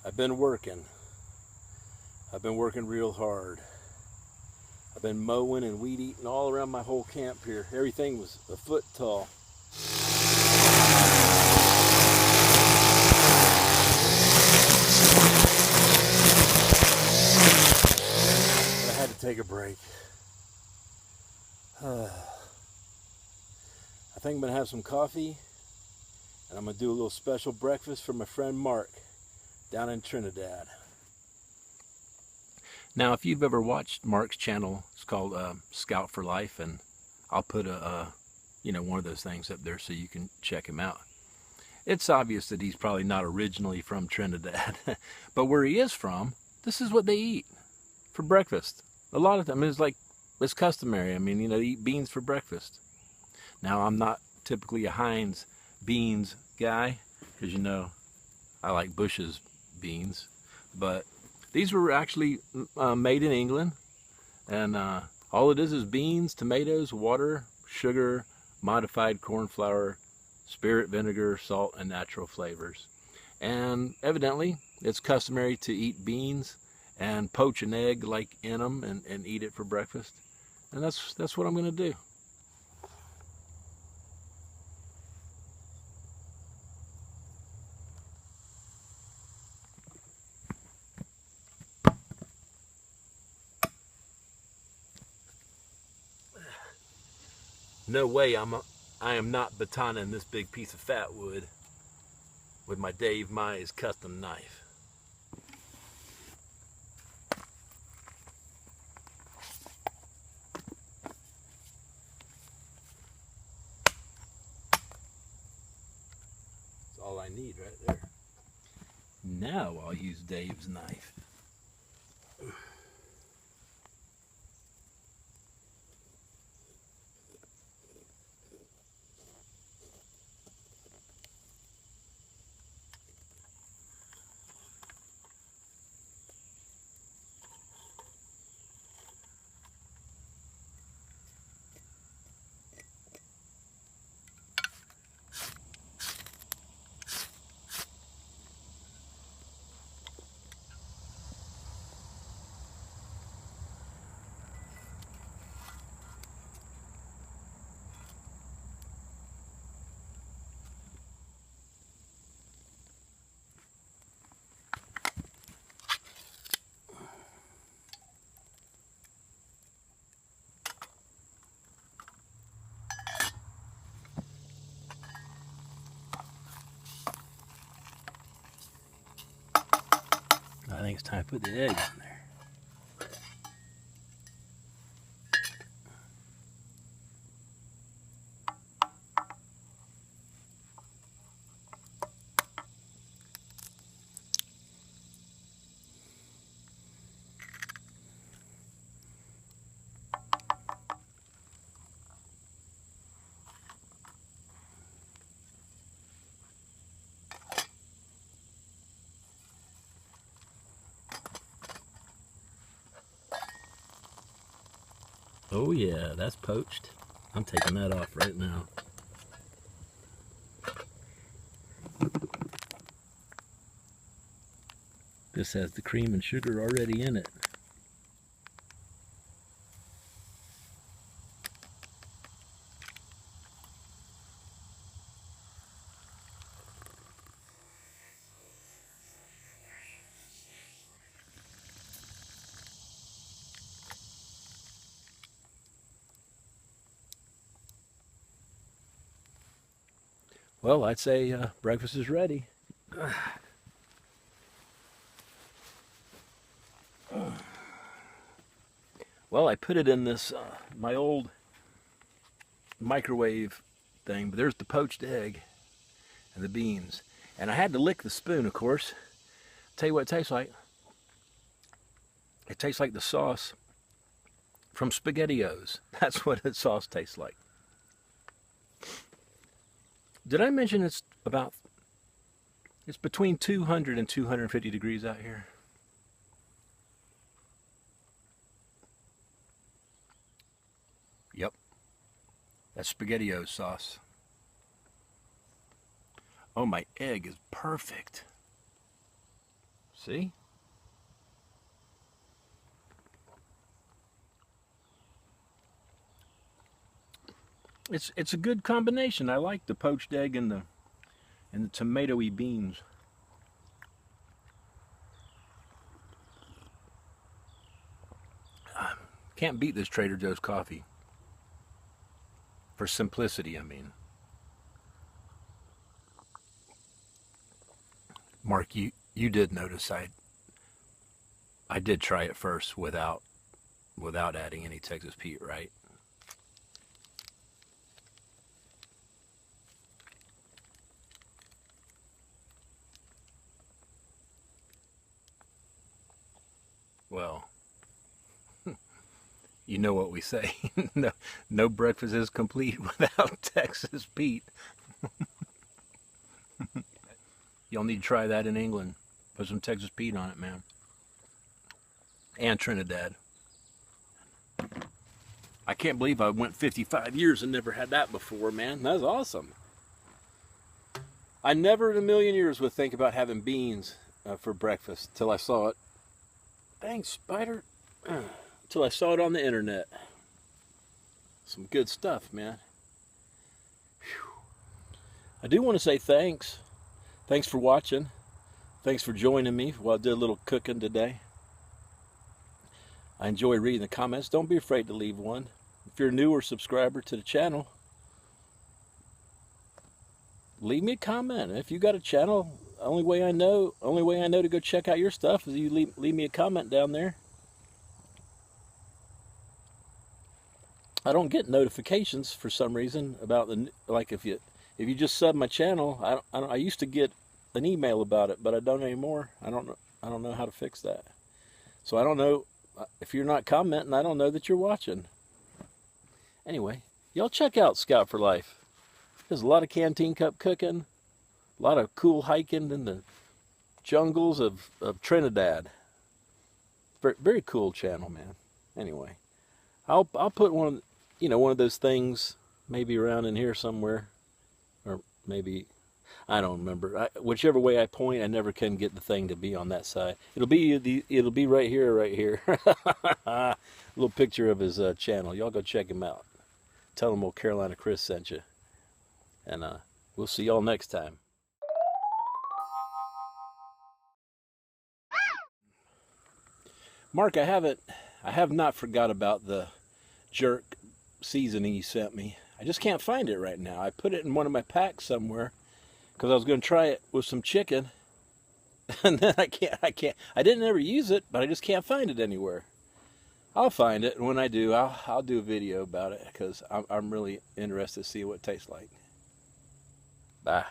I've been working. I've been working real hard. I've been mowing and weed eating all around my whole camp here. Everything was a foot tall. But I had to take a break. I think I'm going to have some coffee, and I'm going to do a little special breakfast for my friend Mark down in Trinidad. Now, if you've ever watched Mark's channel, it's called Scoutforlife, and I'll put one of those things up there so you can check him out. It's obvious that he's probably not originally from Trinidad, but where he is from, this is what they eat for breakfast. A lot of them, it's customary. I mean, they eat beans for breakfast. Now, I'm not typically a Heinz beans guy, because I like Bush's beans, but these were actually made in England, and all it is beans, tomatoes, water, sugar, modified corn flour, spirit vinegar, salt, and natural flavors. And evidently, it's customary to eat beans and poach an egg in them and eat it for breakfast. And that's what I'm going to do. No way I am not batoning this big piece of fat wood with my Dave Mize custom knife. That's all I need right there. Now I'll use Dave's knife. I think it's time to put the egg on there. Oh yeah, that's poached. I'm taking that off right now. This has the cream and sugar already in it. Well, I'd say breakfast is ready. Well, I put it in this, my old microwave thing, but there's the poached egg and the beans. And I had to lick the spoon, of course. Tell you what it tastes like. It tastes like the sauce from SpaghettiOs. That's what the sauce tastes like. Did I mention it's between 200 and 250 degrees out here? Yep. That's SpaghettiOs sauce. Oh, my egg is perfect. See? It's a good combination. I like the poached egg and the tomatoey beans. Can't beat this Trader Joe's coffee. For simplicity, I mean. Mark, you did notice I did try it first without adding any Texas Pete, right? Well, you know what we say. No breakfast is complete without Texas Pete. Y'all need to try that in England. Put some Texas Pete on it, man. And Trinidad. I can't believe I went 55 years and never had that before, man. That's awesome. I never in a million years would think about having beans for breakfast till I saw it. Thanks, Spider. Till I saw it on the internet. Some good stuff, man. Whew. I do want to say thanks. Thanks for watching. Thanks for joining me while I did a little cooking today. I enjoy reading the comments. Don't be afraid to leave one. If you're a newer subscriber to the channel, leave me a comment. If you got a channel, only way I know to go check out your stuff is you leave me a comment down there. I don't get notifications for some reason about like if you just sub my channel. I used to get an email about it, but I don't anymore. I don't know how to fix that. So I don't know if you're not commenting. I don't know that you're watching. Anyway, y'all check out Scout for Life. There's a lot of Canteen cup cooking, a lot of cool hiking in the jungles of Trinidad. Very, very cool channel, man. Anyway, I'll put one of those things maybe around in here somewhere, or maybe I don't remember. Whichever way I point, I never can get the thing to be on that side. It'll be right here, right here. A little picture of his channel. Y'all go check him out. Tell him old Carolina Chris sent you, and we'll see y'all next time. Mark, I have not forgot about the jerk seasoning you sent me. I just can't find it right now. I put it in one of my packs somewhere because I was going to try it with some chicken, and then I can't. I didn't ever use it, but I just can't find it anywhere. I'll find it, and when I do, I'll do a video about it because I'm really interested to see what it tastes like. Bye.